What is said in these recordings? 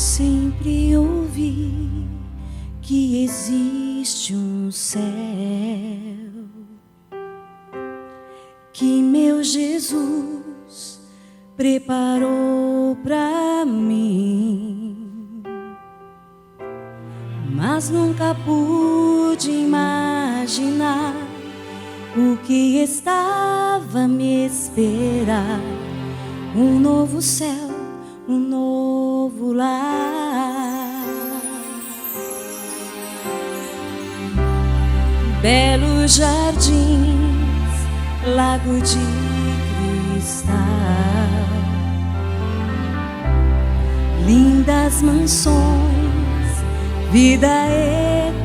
Sempre ouvi que existe um céu, que meu Jesus preparou pra mim, mas nunca pude imaginar o que estava a me esperar. Um novo céu, um novo lar, belos jardins, lago de cristal, lindas mansões, vida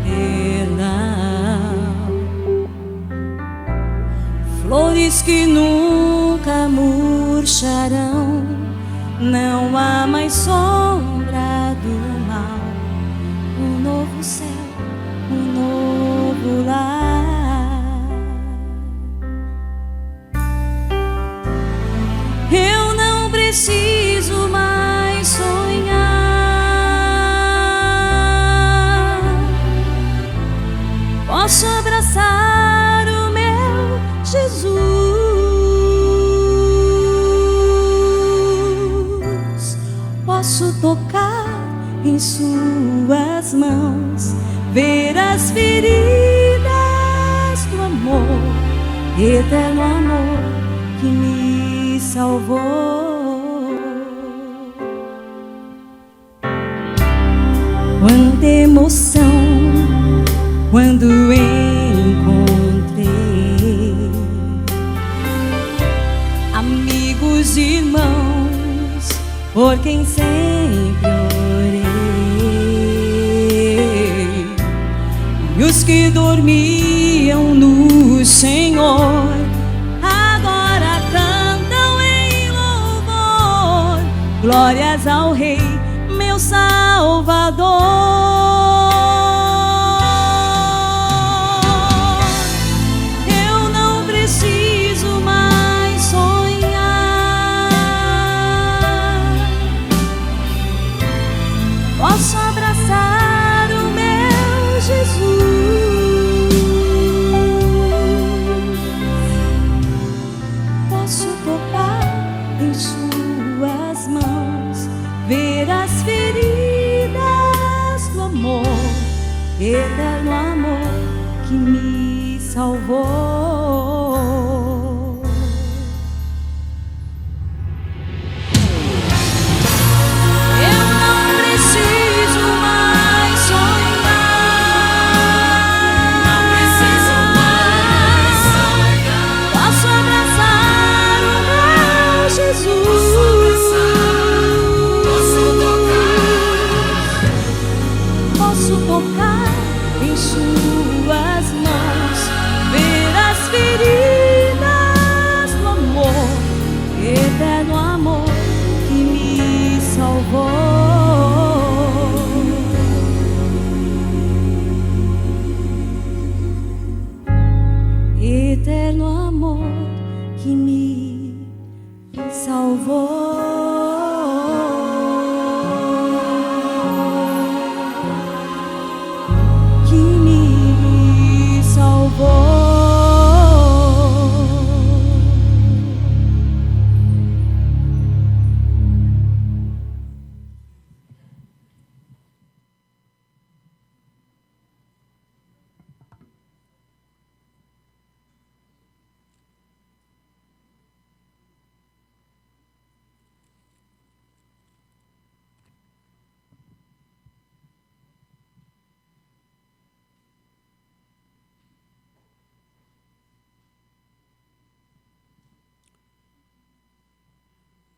eterna, flores que nunca murcharão. Não há mais sombra do mal. Um novo céu, um novo lar. Eu não preciso mais sonhar. Posso abraçar o meu Jesus. Posso tocar em suas mãos, ver as feridas do amor, eterno amor que me salvou. Quanta emoção quando encontrei amigos e irmãos por quem sempre orei, e os que dormiam no Senhor agora cantam em louvor. Glórias ao Rei, meu Salvador. Eu não preciso mais sonhar. Posso abraçar o meu Jesus. Posso tocar em suas mãos, ver as feridas do amor, eterno amor que me salvou. Eu não preciso mais sonhar. Não preciso mais sonhar. Posso abraçar o meu Jesus. Posso tocar em suas mãos, ver as feridas do amor, eterno amor que me salvou. Eterno amor que me salvou.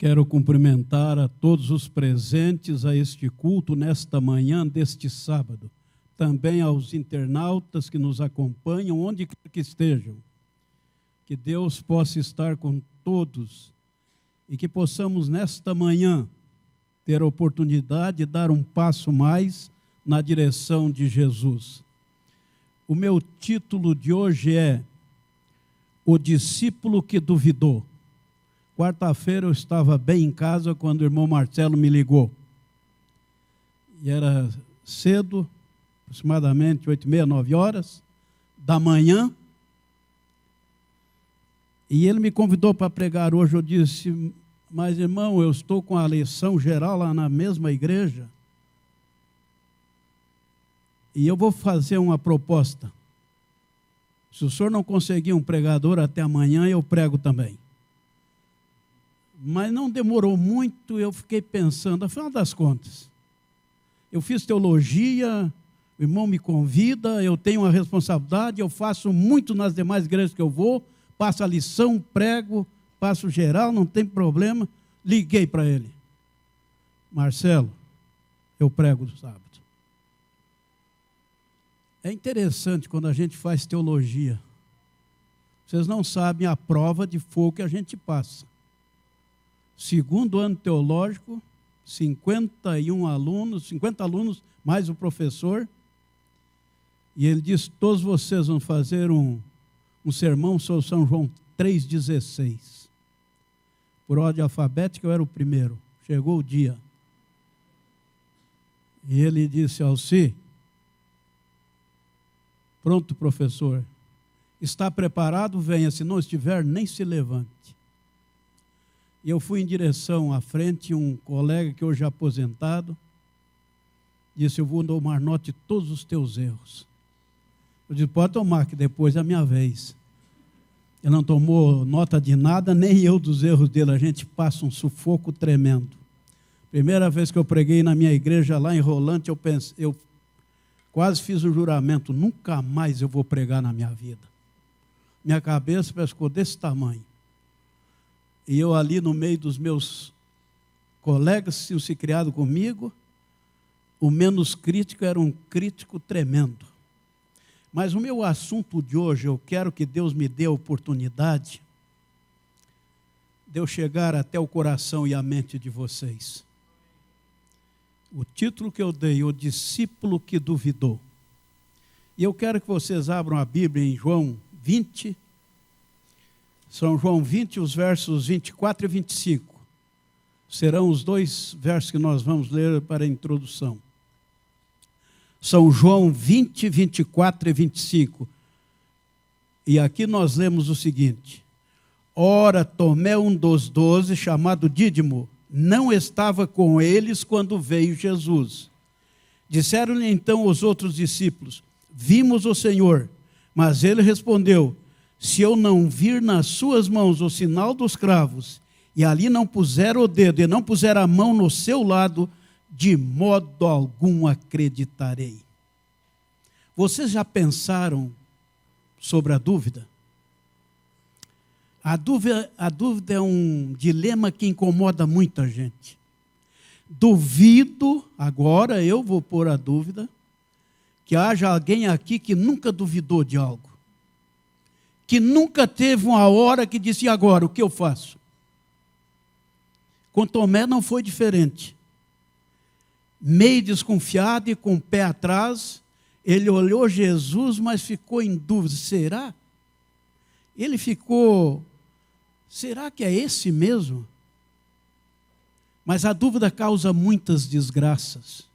Quero cumprimentar a todos os presentes a este culto nesta manhã deste sábado. Também aos internautas que nos acompanham, onde quer que estejam. Que Deus possa estar com todos e que possamos nesta manhã ter a oportunidade de dar um passo mais na direção de Jesus. O meu título de hoje é O Discípulo que Duvidou. Quarta-feira eu estava bem em casa quando o irmão Marcelo me ligou. E era cedo, aproximadamente 8h30, 9h da manhã. E ele me convidou para pregar hoje. Eu disse: mas irmão, eu estou com a lição geral lá na mesma igreja. E eu vou fazer uma proposta. Se o senhor não conseguir um pregador até amanhã, eu prego também. Mas não demorou muito, eu fiquei pensando, afinal das contas, eu fiz teologia, o irmão me convida, eu tenho uma responsabilidade, eu faço muito nas demais igrejas que eu vou, passo a lição, prego, passo geral, não tem problema. Liguei para ele: Marcelo, eu prego no sábado. É interessante quando a gente faz teologia. Vocês não sabem a prova de fogo que a gente passa. Segundo ano teológico, 50 alunos, mais o professor. E ele disse: todos vocês vão fazer um sermão sobre São João 3,16. Por ordem alfabética, eu era o primeiro. Chegou o dia. E ele disse: Alci, pronto, professor. Está preparado? Venha. Se não estiver, nem se levante. E eu fui em direção à frente, um colega que hoje é aposentado, disse: eu vou tomar nota de todos os teus erros. Eu disse: pode tomar, que depois é a minha vez. Ele não tomou nota de nada, nem eu dos erros dele. A gente passa um sufoco tremendo. Primeira vez que eu preguei na minha igreja lá em Rolante, eu quase fiz o juramento: nunca mais eu vou pregar na minha vida. Minha cabeça ficou desse tamanho. E eu ali no meio dos meus colegas que tinham se criado comigo, o menos crítico era um crítico tremendo. Mas o meu assunto de hoje, eu quero que Deus me dê a oportunidade de eu chegar até o coração e a mente de vocês. O título que eu dei: O Discípulo que Duvidou. E eu quero que vocês abram a Bíblia em João 20, São João 20, os versos 24 e 25. Serão os dois versos que nós vamos ler para a introdução. São João 20, 24 e 25. E aqui nós lemos o seguinte: ora, Tomé, um dos 12, chamado Dídimo, não estava com eles quando veio Jesus. Disseram-lhe então os outros discípulos: vimos o Senhor. Mas ele respondeu: se eu não vir nas suas mãos o sinal dos cravos, e ali não puser o dedo, e não puser a mão no seu lado, de modo algum acreditarei. Vocês já pensaram sobre a dúvida? A dúvida é um dilema que incomoda muita gente. Duvido, agora eu vou pôr a dúvida, que haja alguém aqui que nunca duvidou de algo. Que nunca teve uma hora que disse: e agora, o que eu faço? Com Tomé não foi diferente. Meio desconfiado e com o pé atrás, ele olhou Jesus, mas ficou em dúvida: será? Ele ficou: será que é esse mesmo? Mas a dúvida causa muitas desgraças.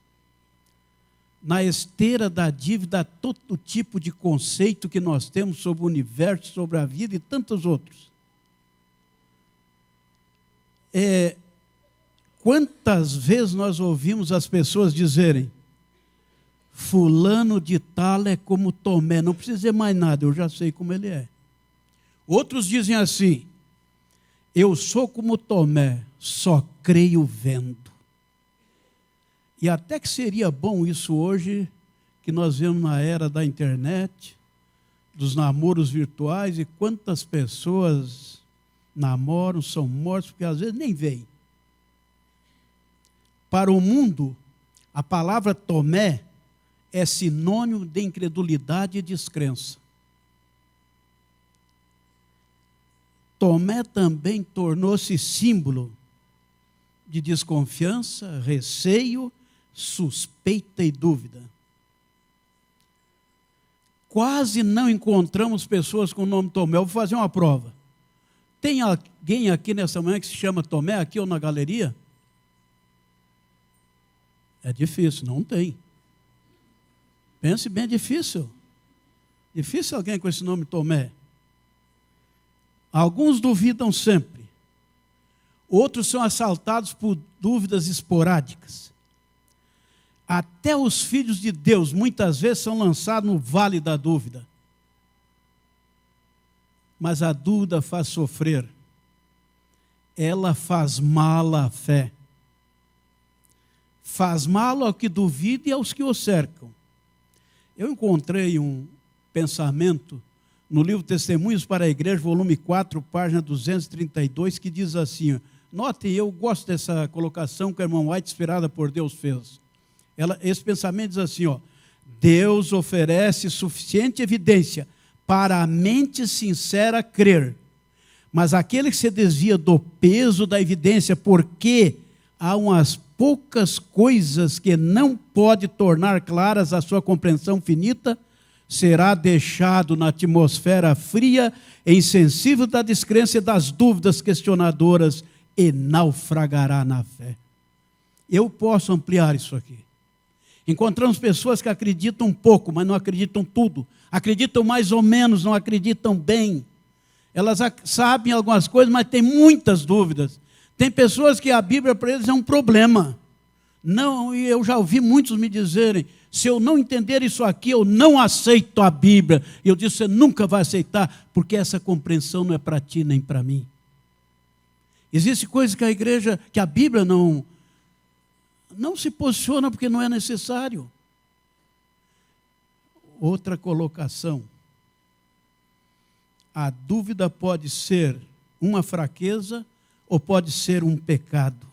Na esteira da dívida, todo tipo de conceito que nós temos sobre o universo, sobre a vida e tantos outros. Quantas vezes nós ouvimos as pessoas dizerem: fulano de tal é como Tomé, não precisa dizer mais nada, eu já sei como ele é. Outros dizem assim: eu sou como Tomé, só creio vendo. E até que seria bom isso hoje, que nós vemos na era da internet, dos namoros virtuais, e quantas pessoas namoram, são mortos, porque às vezes nem veem. Para o mundo, a palavra Tomé é sinônimo de incredulidade e descrença. Tomé também tornou-se símbolo de desconfiança, receio, suspeita e dúvida. Quase não encontramos pessoas com o nome Tomé. Eu vou fazer uma prova. Tem alguém aqui nessa manhã que se chama Tomé, aqui ou na galeria? É difícil, não tem. Pense bem, é difícil. Difícil alguém com esse nome Tomé. Alguns duvidam sempre. Outros são assaltados por dúvidas esporádicas. Até os filhos de Deus, muitas vezes, são lançados no vale da dúvida. Mas a dúvida faz sofrer. Ela faz mal à fé. Faz mal ao que duvida e aos que o cercam. Eu encontrei um pensamento no livro Testemunhos para a Igreja, volume 4, página 232, que diz assim, notem, eu gosto dessa colocação que a irmã White, inspirada por Deus, fez. Esse pensamento diz assim, Deus oferece suficiente evidência para a mente sincera crer, mas aquele que se desvia do peso da evidência, porque há umas poucas coisas que não pode tornar claras a sua compreensão finita, será deixado na atmosfera fria e insensível da descrença e das dúvidas questionadoras e naufragará na fé. Eu posso ampliar isso aqui. Encontramos pessoas que acreditam um pouco, mas não acreditam tudo. Acreditam mais ou menos, não acreditam bem. Elas sabem algumas coisas, mas têm muitas dúvidas. Tem pessoas que a Bíblia para eles é um problema. Não, e eu já ouvi muitos me dizerem, se eu não entender isso aqui, eu não aceito a Bíblia. E eu disse, você nunca vai aceitar, porque essa compreensão não é para ti nem para mim. Existe coisa que a igreja, que a Bíblia não se posiciona porque não é necessário. Outra colocação. A dúvida pode ser uma fraqueza ou pode ser um pecado.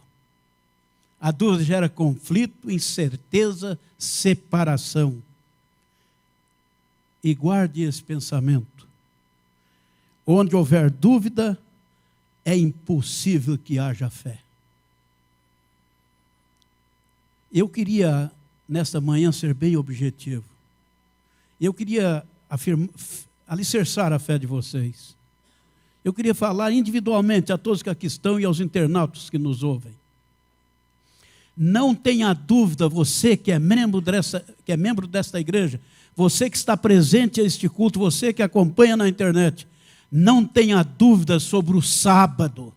A dúvida gera conflito, incerteza, separação. E guarde esse pensamento. Onde houver dúvida, é impossível que haja fé. Eu queria, nesta manhã, ser bem objetivo. Eu queria alicerçar a fé de vocês. Eu queria falar individualmente a todos que aqui estão e aos internautas que nos ouvem. Não tenha dúvida, você que é membro desta igreja, você que está presente a este culto, você que acompanha na internet, não tenha dúvida sobre o sábado.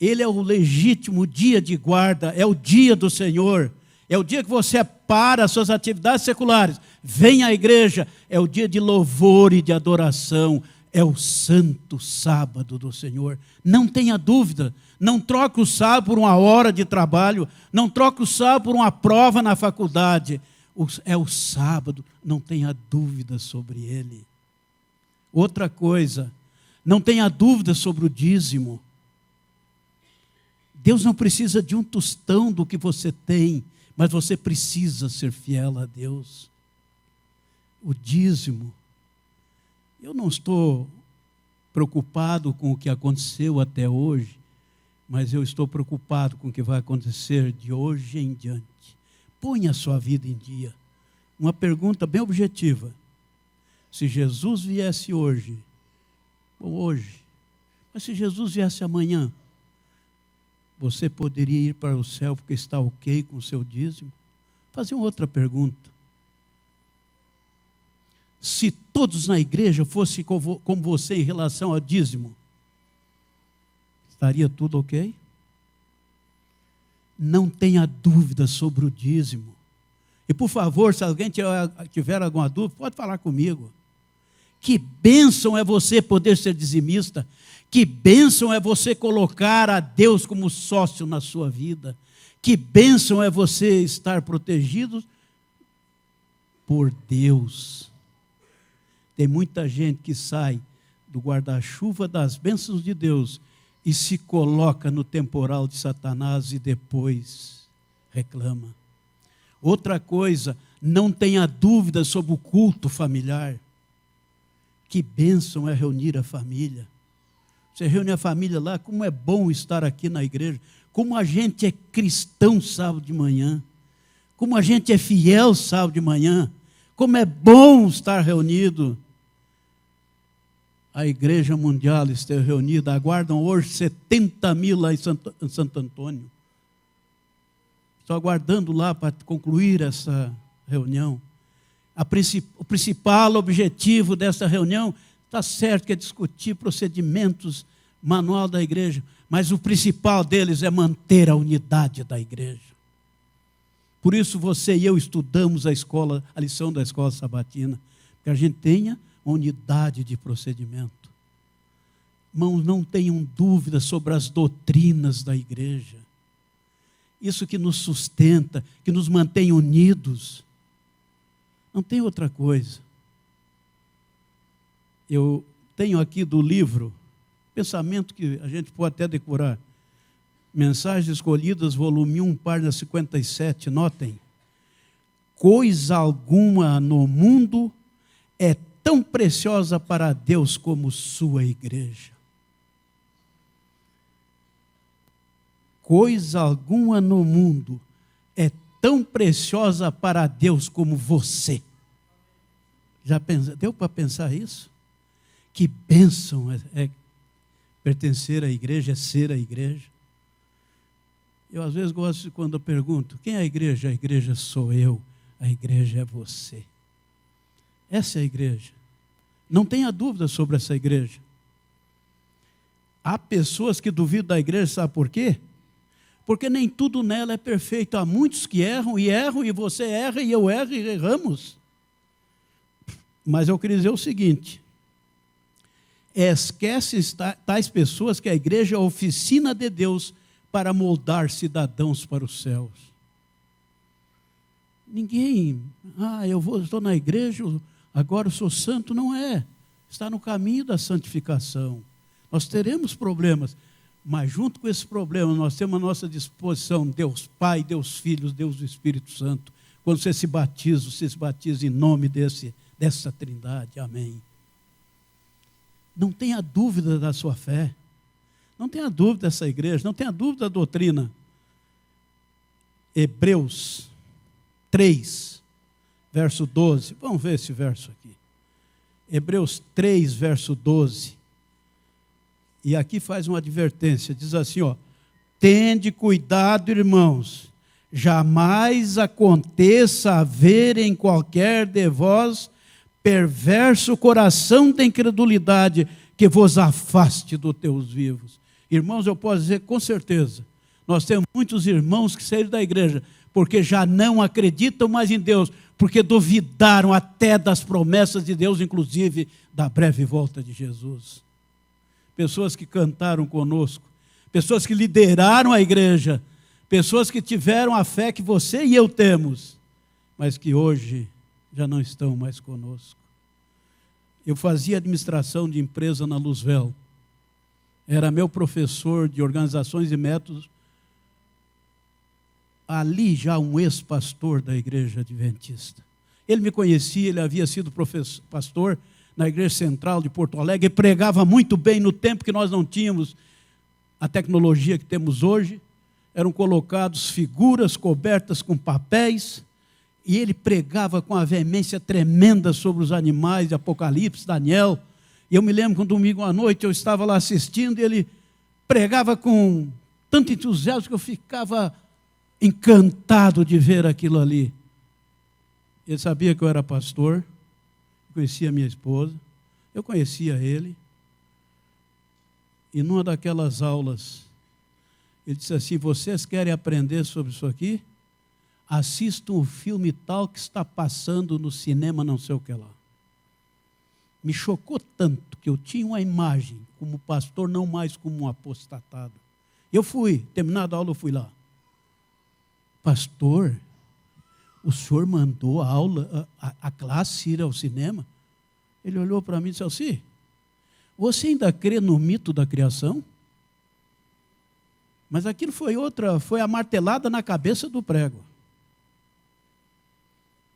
Ele é o legítimo dia de guarda, é o dia do Senhor, é o dia que você para as suas atividades seculares, vem à igreja, é o dia de louvor e de adoração, é o santo sábado do Senhor. Não tenha dúvida, não troque o sábado por uma hora de trabalho, não troque o sábado por uma prova na faculdade. É o sábado, não tenha dúvida sobre ele. Outra coisa, não tenha dúvida sobre o dízimo. Deus não precisa de um tostão do que você tem, mas você precisa ser fiel a Deus. O dízimo. Eu não estou preocupado com o que aconteceu até hoje, mas eu estou preocupado com o que vai acontecer de hoje em diante. Ponha a sua vida em dia. Uma pergunta bem objetiva. Se Jesus viesse hoje, mas se Jesus viesse amanhã, você poderia ir para o céu porque está ok com o seu dízimo? Fazer uma outra pergunta. Se todos na igreja fossem como você em relação ao dízimo, estaria tudo ok? Não tenha dúvida sobre o dízimo. E por favor, se alguém tiver alguma dúvida, pode falar comigo. Que bênção é você poder ser dizimista. Que bênção é você colocar a Deus como sócio na sua vida. Que bênção é você estar protegido por Deus. Tem muita gente que sai do guarda-chuva das bênçãos de Deus e se coloca no temporal de Satanás e depois reclama. Outra coisa, não tenha dúvida sobre o culto familiar. Que bênção é reunir a família. Você reúne a família lá, como é bom estar aqui na igreja. Como a gente é cristão sábado de manhã. Como a gente é fiel sábado de manhã. Como é bom estar reunido. A Igreja Mundial esteve reunida, aguardam hoje 70 mil lá em Santo Antônio. Estou aguardando lá para concluir essa reunião. O principal objetivo dessa reunião, está certo que é discutir procedimentos, manual da igreja, mas o principal deles é manter a unidade da igreja. Por isso você e eu estudamos a lição da escola sabatina, que a gente tenha uma unidade de procedimento. Irmãos, não tenham dúvida sobre as doutrinas da igreja. Isso que nos sustenta, que nos mantém unidos. Não tem outra coisa. Eu tenho aqui do livro, pensamento que a gente pode até decorar, Mensagens Escolhidas, volume 1, página 57, notem. Coisa alguma no mundo é tão preciosa para Deus como sua igreja. Coisa alguma no mundo é tão preciosa para Deus como você. Já deu para pensar isso? Que bênção é pertencer à igreja, é ser a igreja. Eu às vezes gosto quando eu pergunto, quem é a igreja? A igreja sou eu, a igreja é você. Essa é a igreja. Não tenha dúvida sobre essa igreja. Há pessoas que duvidam da igreja, sabe por quê? Porque nem tudo nela é perfeito. Há muitos que erram, e você erra, e eu erro, e erramos. Mas eu queria dizer o seguinte, esquece tais pessoas que a igreja é a oficina de Deus para moldar cidadãos para os céus. Ninguém, estou na igreja, agora eu sou santo, não é. Está no caminho da santificação. Nós teremos problemas, mas junto com esses problemas, nós temos à nossa disposição Deus Pai, Deus Filho, Deus Espírito Santo. Quando você se batiza em nome dessa trindade. Amém. Não tenha dúvida da sua fé. Não tenha dúvida dessa igreja. Não tenha dúvida da doutrina. Hebreus 3, verso 12. Vamos ver esse verso aqui. Hebreus 3, verso 12. E aqui faz uma advertência. Diz assim, tende cuidado, irmãos. Jamais aconteça haver em qualquer de vós perverso coração de incredulidade que vos afaste dos teus vivos. Irmãos, eu posso dizer com certeza, nós temos muitos irmãos que saíram da igreja porque já não acreditam mais em Deus, porque duvidaram até das promessas de Deus, inclusive da breve volta de Jesus. Pessoas que cantaram conosco, pessoas que lideraram a igreja, pessoas que tiveram a fé que você e eu temos, mas que hoje já não estão mais conosco. Eu fazia administração de empresa na Luzvel. Era meu professor de organizações e métodos. Ali já um ex-pastor da igreja adventista. Ele me conhecia, ele havia sido pastor na igreja central de Porto Alegre e pregava muito bem no tempo que nós não tínhamos a tecnologia que temos hoje. Eram colocados figuras cobertas com papéis e ele pregava com a veemência tremenda sobre os animais de Apocalipse, Daniel. E eu me lembro que um domingo à noite eu estava lá assistindo e ele pregava com tanto entusiasmo que eu ficava encantado de ver aquilo ali. Ele sabia que eu era pastor, conhecia minha esposa, eu conhecia ele. E numa daquelas aulas, ele disse assim, vocês querem aprender sobre isso aqui? Assistam o filme tal que está passando no cinema não sei o que lá. Me chocou tanto que eu tinha uma imagem como pastor, não mais como um apostatado. Eu fui, terminada a aula, eu fui lá. Pastor, o senhor mandou a aula, a classe ir ao cinema? Ele olhou para mim e disse assim, você ainda crê no mito da criação? Mas aquilo foi a martelada na cabeça do prego.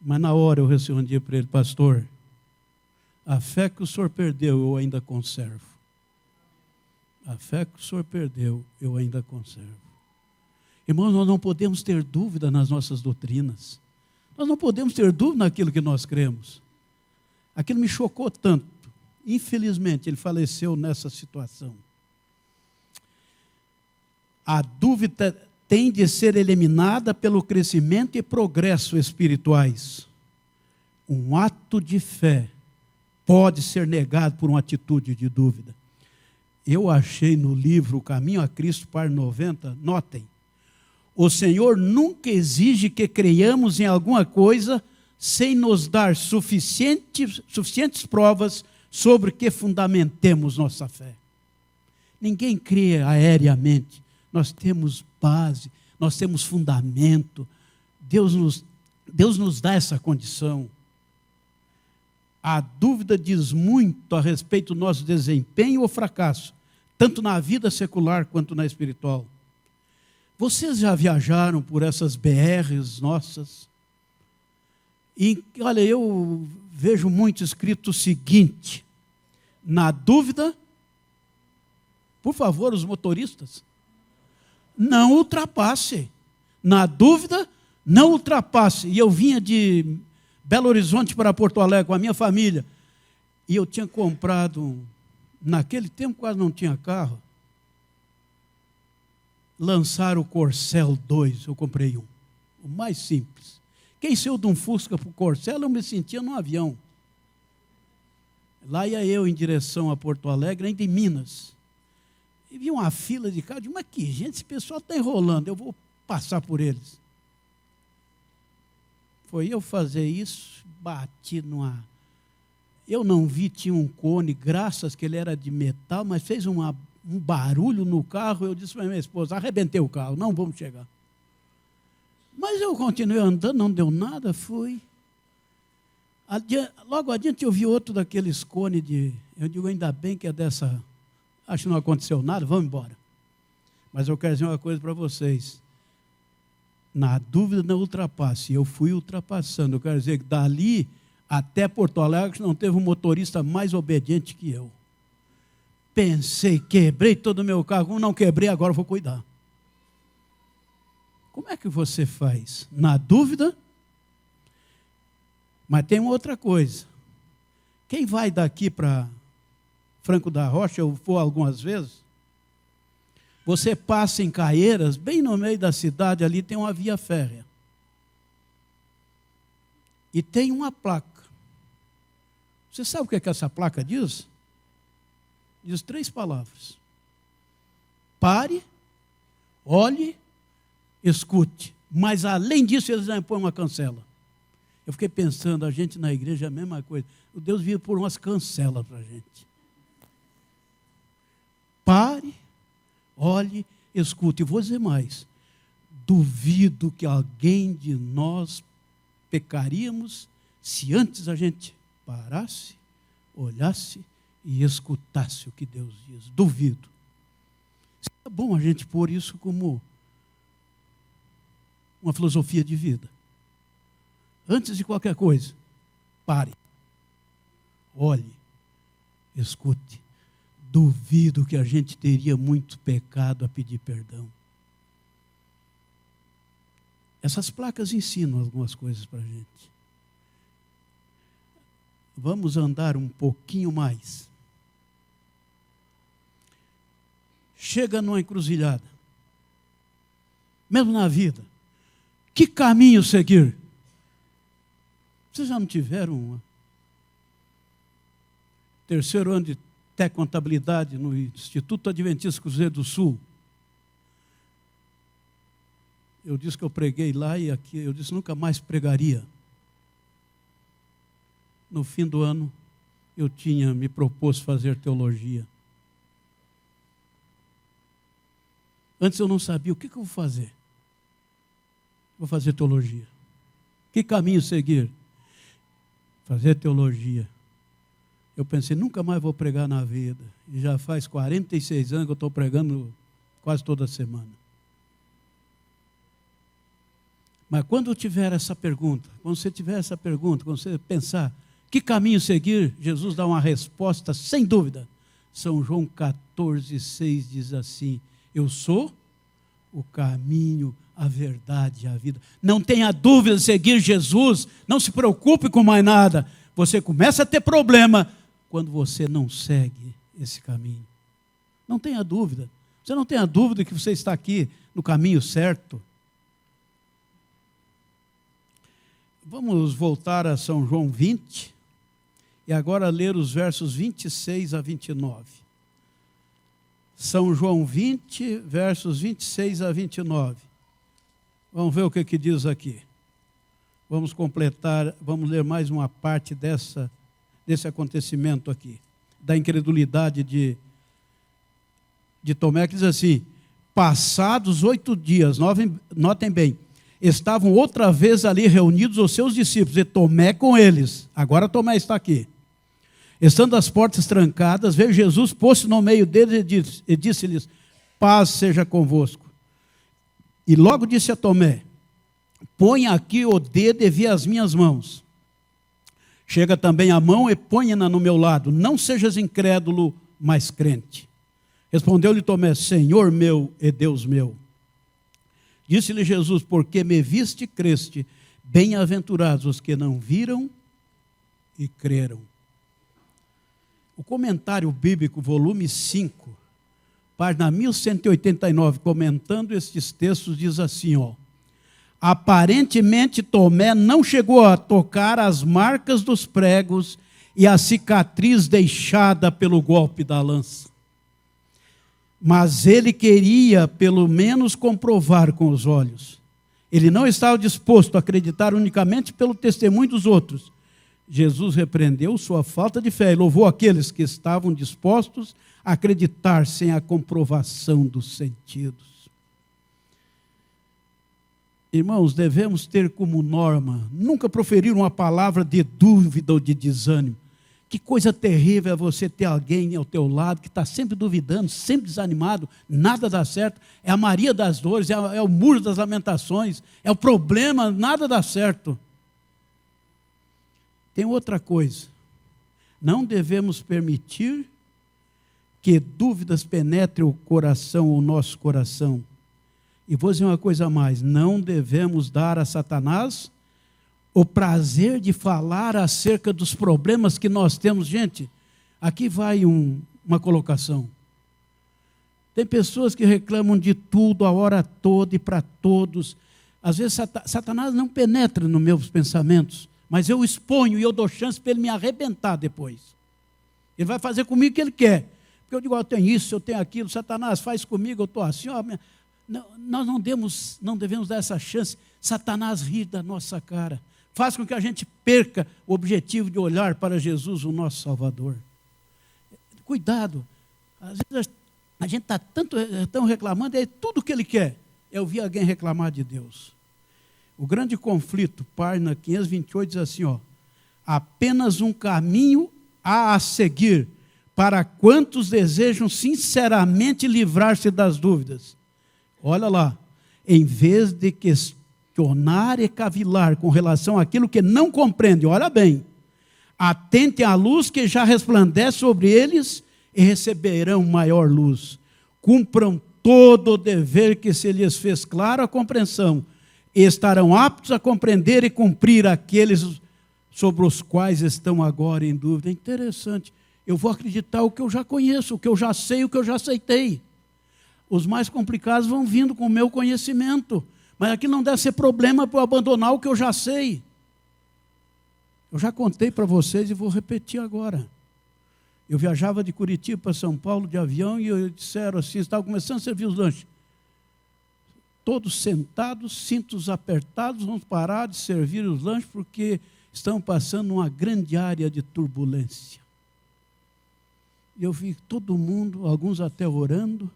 Mas na hora eu respondi para ele, pastor, a fé que o senhor perdeu eu ainda conservo. A fé que o senhor perdeu eu ainda conservo. Irmãos, nós não podemos ter dúvida nas nossas doutrinas. Nós não podemos ter dúvida naquilo que nós cremos. Aquilo me chocou tanto. Infelizmente, ele faleceu nessa situação. A dúvida tem de ser eliminada pelo crescimento e progresso espirituais. Um ato de fé pode ser negado por uma atitude de dúvida. Eu achei no livro O Caminho a Cristo, página 90, notem, o Senhor nunca exige que creiamos em alguma coisa sem nos dar suficientes provas sobre que fundamentemos nossa fé. Ninguém crê aéreamente. Nós temos base, nós temos fundamento. Deus nos dá essa condição. A dúvida diz muito a respeito do nosso desempenho ou fracasso, tanto na vida secular quanto na espiritual. Vocês já viajaram por essas BRs nossas? E, olha, eu vejo muito escrito o seguinte: na dúvida, por favor, os motoristas, não ultrapasse. Na dúvida, não ultrapasse. E eu vinha de Belo Horizonte para Porto Alegre com a minha família, e eu tinha comprado, naquele tempo quase não tinha carro, lançaram o Corcel 2, eu comprei um, o mais simples. Quem saiu de um Fusca para o Corcel, eu me sentia num avião. Lá ia eu em direção a Porto Alegre, ainda em Minas. E vi uma fila de carro, eu disse, mas que gente, esse pessoal está enrolando, eu vou passar por eles. Foi eu fazer isso, bati numa... Eu não vi, tinha um cone, graças que ele era de metal, mas fez um barulho no carro. Eu disse para minha esposa, arrebentei o carro, não vamos chegar. Mas eu continuei andando, não deu nada, fui. Logo adiante eu vi outro daqueles cones de... Eu digo, ainda bem que é dessa... Acho que não aconteceu nada, vamos embora. Mas eu quero dizer uma coisa para vocês. Na dúvida não ultrapasse. Eu fui ultrapassando. Eu quero dizer que dali até Porto Alegre não teve um motorista mais obediente que eu. Pensei, quebrei todo o meu carro. Como não quebrei, agora eu vou cuidar. Como é que você faz? Na dúvida? Mas tem uma outra coisa. Quem vai daqui para Franco da Rocha, eu vou algumas vezes, você passa em Caieiras, bem no meio da cidade, ali tem uma via férrea. E tem uma placa. Você sabe o que é que essa placa diz? Diz 3 palavras. Pare, olhe, escute. Mas além disso, eles ainda põem uma cancela. Eu fiquei pensando, a gente na igreja é a mesma coisa. O Deus vinha por umas cancelas para a gente. Pare, olhe, escute. E vou dizer mais. Duvido que alguém de nós pecaríamos se antes a gente parasse, olhasse e escutasse o que Deus diz. Duvido. É bom a gente pôr isso como uma filosofia de vida. Antes de qualquer coisa, pare, olhe, escute. Duvido que a gente teria muito pecado a pedir perdão. Essas placas ensinam algumas coisas para a gente. Vamos andar um pouquinho mais. Chega numa encruzilhada. Mesmo na vida. Que caminho seguir? Vocês já não tiveram um 3º ano de contabilidade no Instituto Adventista Cruzeiro do Sul? Eu disse que eu preguei lá e aqui, eu disse nunca mais pregaria. No fim do ano, eu tinha me proposto fazer teologia. Antes eu não sabia o que eu vou fazer. Vou fazer teologia. Que caminho seguir? Fazer teologia. Eu pensei, nunca mais vou pregar na vida. E já faz 46 anos que eu estou pregando quase toda semana. Mas quando eu tiver essa pergunta, quando você tiver essa pergunta, quando você pensar, que caminho seguir? Jesus dá uma resposta sem dúvida. São João 14,6 diz assim, eu sou o caminho, a verdade e a vida. Não tenha dúvida de seguir Jesus, não se preocupe com mais nada. Você começa a ter problema quando você não segue esse caminho. Não tenha dúvida. Você não tenha dúvida que você está aqui no caminho certo. Vamos voltar a São João 20 e agora ler os versos 26 a 29. São João 20, versos 26 a 29. Vamos ver o que diz aqui. Vamos completar, vamos ler mais uma parte desse acontecimento aqui, da incredulidade de Tomé, que diz assim: passados 8 dias, notem bem, estavam outra vez ali reunidos os seus discípulos, e Tomé com eles. Agora Tomé está aqui. Estando as portas trancadas, veio Jesus, pôs-se no meio deles e disse-lhes: paz seja convosco. E logo disse a Tomé: põe aqui o dedo e vê as minhas mãos. Chega também a mão e ponha-na no meu lado. Não sejas incrédulo, mas crente. Respondeu-lhe Tomé: Senhor meu e Deus meu. Disse-lhe Jesus: porque me viste e creste, bem-aventurados os que não viram e creram. O comentário bíblico, volume 5, página 1189, comentando estes textos, diz assim, aparentemente Tomé não chegou a tocar as marcas dos pregos e a cicatriz deixada pelo golpe da lança. Mas ele queria, pelo menos, comprovar com os olhos. Ele não estava disposto a acreditar unicamente pelo testemunho dos outros. Jesus repreendeu sua falta de fé e louvou aqueles que estavam dispostos a acreditar sem a comprovação dos sentidos. Irmãos, devemos ter como norma nunca proferir uma palavra de dúvida ou de desânimo. Que coisa terrível é você ter alguém ao teu lado que está sempre duvidando, sempre desanimado, nada dá certo. É a Maria das dores, é o muro das lamentações, é o problema, nada dá certo. Tem outra coisa. Não devemos permitir que dúvidas penetrem o coração, o nosso coração. E vou dizer uma coisa a mais, não devemos dar a Satanás o prazer de falar acerca dos problemas que nós temos. Gente, aqui vai uma colocação. Tem pessoas que reclamam de tudo, a hora toda e para todos. Às vezes Satanás não penetra nos meus pensamentos, mas eu exponho e eu dou chance para ele me arrebentar depois. Ele vai fazer comigo o que ele quer. Porque eu digo, eu tenho isso, eu tenho aquilo, Satanás faz comigo, eu estou assim. Nós não devemos dar essa chance. Satanás ri da nossa cara. Faz com que a gente perca o objetivo de olhar para Jesus, o nosso Salvador. Cuidado. Às vezes a gente está tão reclamando, é tudo que ele quer. É ouvir alguém reclamar de Deus. O grande conflito, página 528, diz assim, apenas um caminho há a seguir para quantos desejam sinceramente livrar-se das dúvidas. Olha lá, em vez de questionar e cavilar com relação àquilo que não compreende, olha bem, atentem à luz que já resplandece sobre eles e receberão maior luz. Cumpram todo o dever que se lhes fez claro a compreensão, e estarão aptos a compreender e cumprir aqueles sobre os quais estão agora em dúvida. É interessante, eu vou acreditar o que eu já conheço, o que eu já sei, o que eu já aceitei. Os mais complicados vão vindo com o meu conhecimento, mas aqui não deve ser problema para eu abandonar o que eu já sei. Eu já contei para vocês e vou repetir agora. Eu viajava de Curitiba para São Paulo de avião e disseram assim, estava começando a servir os lanches. Todos sentados, cintos apertados, vamos parar de servir os lanches porque estão passando uma grande área de turbulência. E eu vi todo mundo, alguns até orando,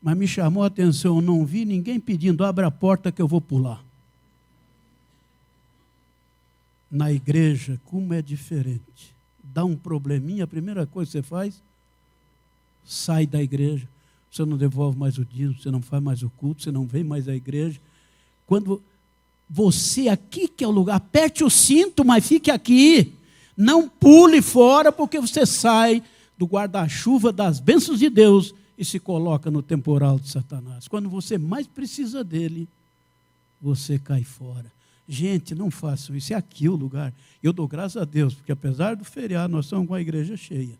mas me chamou a atenção, eu não vi ninguém pedindo, abre a porta que eu vou pular. Na igreja, como é diferente. Dá um probleminha, a primeira coisa que você faz, sai da igreja. Você não devolve mais o dízimo, você não faz mais o culto, você não vem mais à igreja. Quando você aqui que é o lugar, aperte o cinto, mas fique aqui. Não pule fora, porque você sai do guarda-chuva das bênçãos de Deus e se coloca no temporal de Satanás. Quando você mais precisa dele, você cai fora. Gente, não façam isso, é aqui o lugar. Eu dou graças a Deus, porque apesar do feriado, nós estamos com a igreja cheia.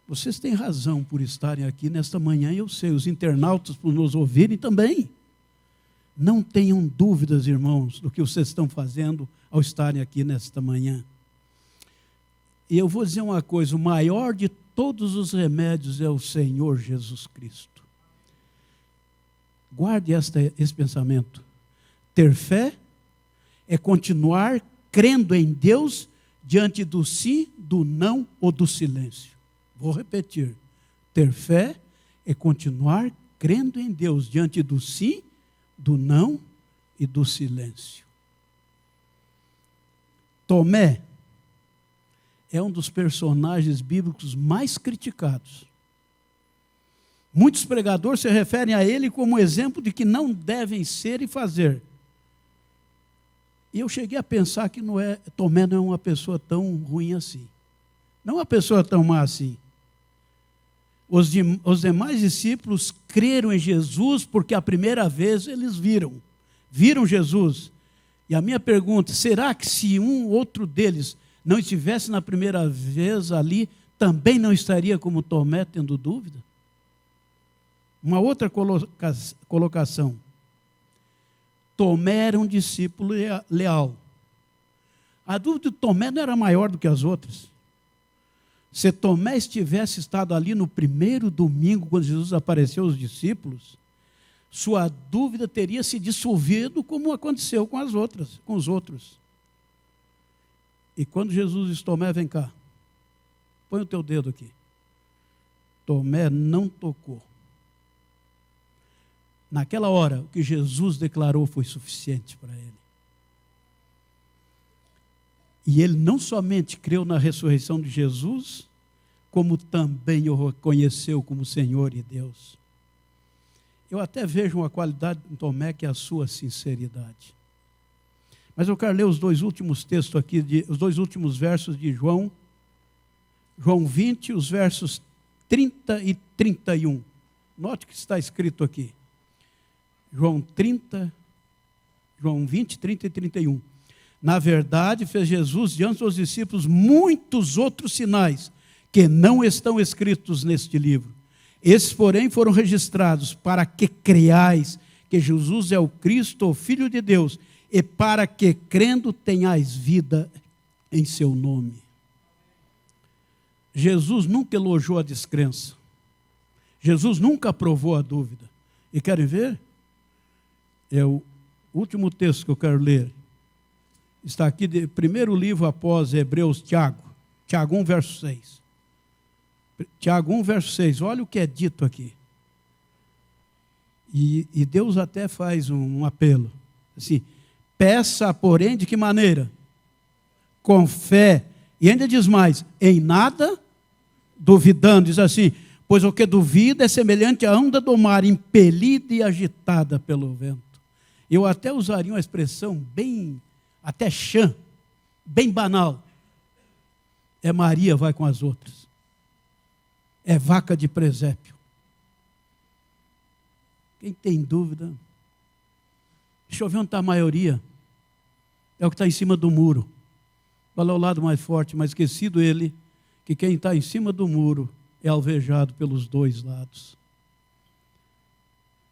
Vocês têm razão por estarem aqui nesta manhã, eu sei, os internautas por nos ouvirem também. Não tenham dúvidas, irmãos, do que vocês estão fazendo ao estarem aqui nesta manhã. E eu vou dizer uma coisa, o maior de todos os remédios é o Senhor Jesus Cristo. Guarde esse pensamento. Ter fé é continuar crendo em Deus diante do sim, do não ou do silêncio. Vou repetir. Ter fé é continuar crendo em Deus diante do sim, do não e do silêncio. Tomé é um dos personagens bíblicos mais criticados. Muitos pregadores se referem a ele como exemplo de que não devem ser e fazer. E eu cheguei a pensar que Tomé não é uma pessoa tão ruim assim. Não é uma pessoa tão má assim. Os demais discípulos creram em Jesus porque a primeira vez eles viram Jesus. E a minha pergunta, será que se um outro deles não estivesse na primeira vez ali, também não estaria como Tomé tendo dúvida? Uma outra colocação. Tomé era um discípulo leal. A dúvida de Tomé não era maior do que as outras. Se Tomé estivesse estado ali no primeiro domingo, quando Jesus apareceu aos discípulos, sua dúvida teria se dissolvido como aconteceu com os outros. E quando Jesus disse, Tomé, vem cá, põe o teu dedo aqui. Tomé não tocou. Naquela hora, o que Jesus declarou foi suficiente para ele. E ele não somente creu na ressurreição de Jesus, como também o reconheceu como Senhor e Deus. Eu até vejo uma qualidade em Tomé que é a sua sinceridade. Mas eu quero ler os dois últimos textos aqui, os dois últimos versos de João 20, os versos 30 e 31. Note o que está escrito aqui. João 20, 30 e 31. Na verdade, fez Jesus diante dos discípulos muitos outros sinais que não estão escritos neste livro. Esses, porém, foram registrados para que creiais que Jesus é o Cristo, o Filho de Deus, e para que, crendo, tenhais vida em seu nome. Jesus nunca elogiou a descrença. Jesus nunca aprovou a dúvida. E querem ver? É o último texto que eu quero ler. Está aqui, primeiro livro após Hebreus, Tiago 1, verso 6. Tiago 1, verso 6, olha o que é dito aqui. E Deus até faz um apelo. Assim, peça, porém, de que maneira? Com fé. E ainda diz mais, em nada duvidando. Diz assim, pois o que duvida é semelhante à onda do mar, impelida e agitada pelo vento. Eu até usaria uma expressão bem, até chã, bem banal. É Maria vai com as outras. É vaca de presépio. Quem tem dúvida? Deixa eu ver onde está a maioria. É o que está em cima do muro. Qual é o lado mais forte? Mas esquecido ele, que quem está em cima do muro é alvejado pelos dois lados.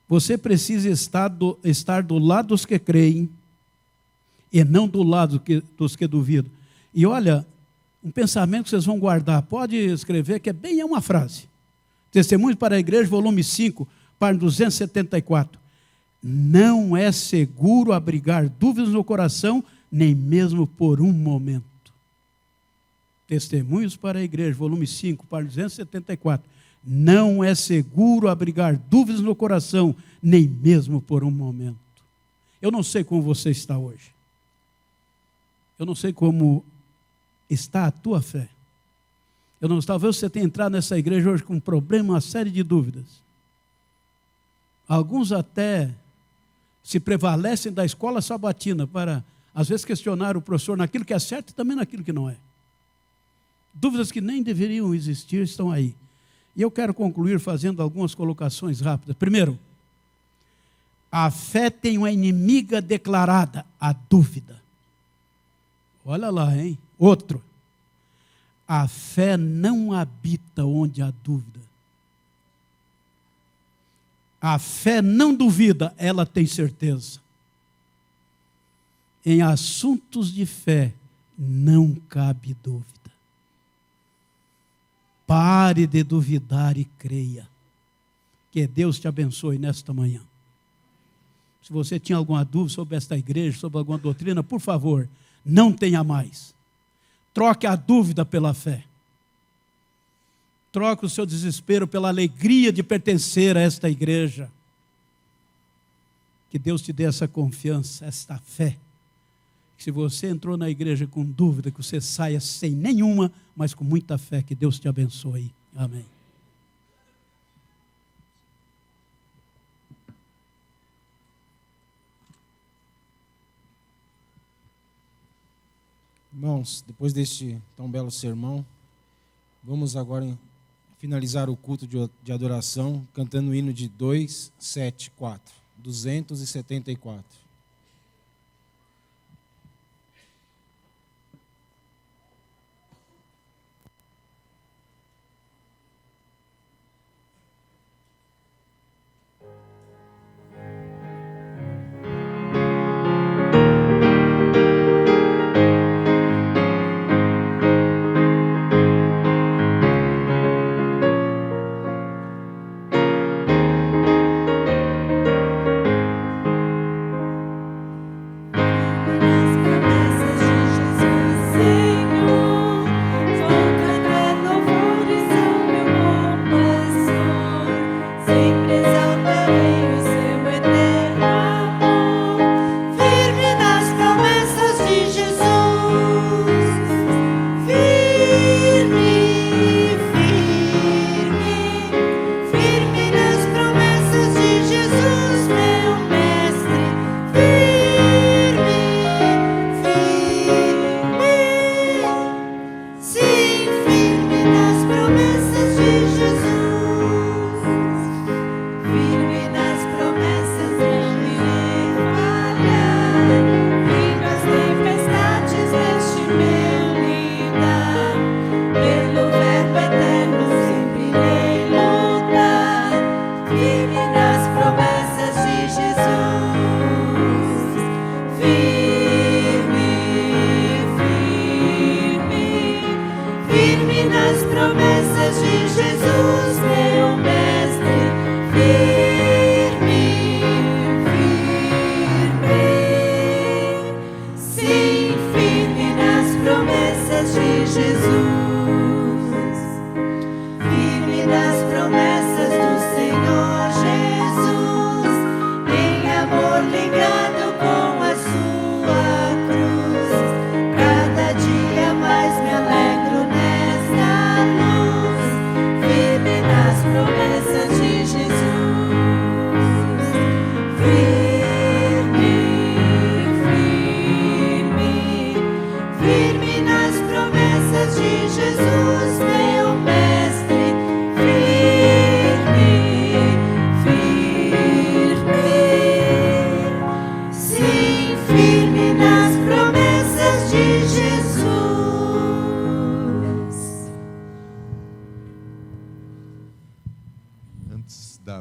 Você precisa estar do lado dos que creem e não do lado dos que duvidam. E olha, um pensamento que vocês vão guardar, pode escrever, que é uma frase. Testemunhos para a Igreja, volume 5, página 274. Não é seguro abrigar dúvidas no coração, nem mesmo por um momento. Testemunhos para a Igreja, volume 5, página 274. Não é seguro abrigar dúvidas no coração, nem mesmo por um momento. Eu não sei como você está hoje. Eu não sei como está a tua fé. Talvez você tenha entrado nessa igreja hoje com um problema, uma série de dúvidas. Alguns até se prevalecem da escola sabatina para, às vezes, questionar o professor naquilo que é certo e também naquilo que não é. Dúvidas que nem deveriam existir estão aí. E eu quero concluir fazendo algumas colocações rápidas. Primeiro, a fé tem uma inimiga declarada, a dúvida. Olha lá, hein? Outro. A fé não habita onde há dúvida. A fé não duvida, ela tem certeza. Em assuntos de fé, não cabe dúvida. Pare de duvidar e creia. Que Deus te abençoe nesta manhã. Se você tinha alguma dúvida sobre esta igreja, sobre alguma doutrina, por favor, não tenha mais. Troque a dúvida pela fé. Troque o seu desespero pela alegria de pertencer a esta igreja. Que Deus te dê essa confiança, esta fé. Que se você entrou na igreja com dúvida, que você saia sem nenhuma, mas com muita fé. Que Deus te abençoe. Amém. Irmãos, depois deste tão belo sermão, vamos agora finalizar o culto de adoração cantando o hino de 274. 274.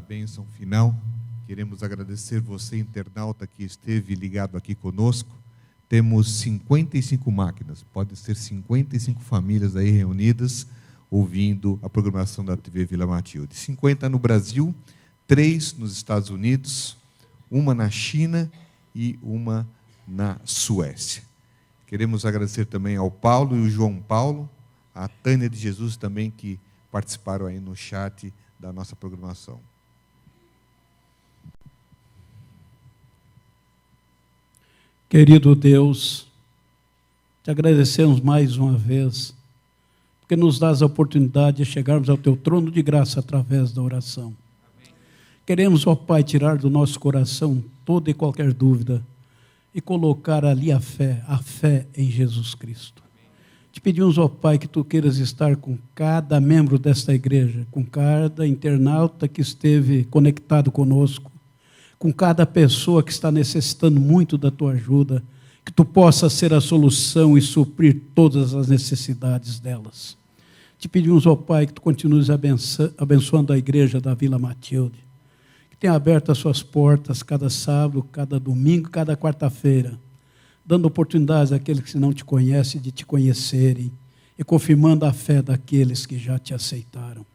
Bênção final, queremos agradecer você, internauta, que esteve ligado aqui conosco. Temos 55 máquinas, pode ser 55 famílias aí reunidas, ouvindo a programação da TV Vila Matilde. 50 no Brasil, 3 nos Estados Unidos, uma na China e uma na Suécia. Queremos agradecer também ao Paulo e o João Paulo, a Tânia de Jesus também, que participaram aí no chat da nossa programação. Querido Deus, te agradecemos mais uma vez, porque nos dás a oportunidade de chegarmos ao teu trono de graça através da oração. Amém. Queremos, ó Pai, tirar do nosso coração toda e qualquer dúvida e colocar ali a fé em Jesus Cristo. Amém. Te pedimos, ó Pai, que tu queiras estar com cada membro desta igreja, com cada internauta que esteve conectado conosco, com cada pessoa que está necessitando muito da tua ajuda, que tu possa ser a solução e suprir todas as necessidades delas. Te pedimos, ó Pai, que Tu continues abençoando a igreja da Vila Matilde, que tenha aberto as suas portas cada sábado, cada domingo, cada quarta-feira, dando oportunidades àqueles que não Te conhecem de Te conhecerem e confirmando a fé daqueles que já Te aceitaram.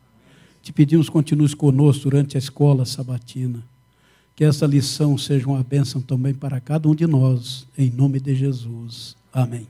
Te pedimos, continues conosco durante a escola sabatina, que essa lição seja uma bênção também para cada um de nós, em nome de Jesus. Amém.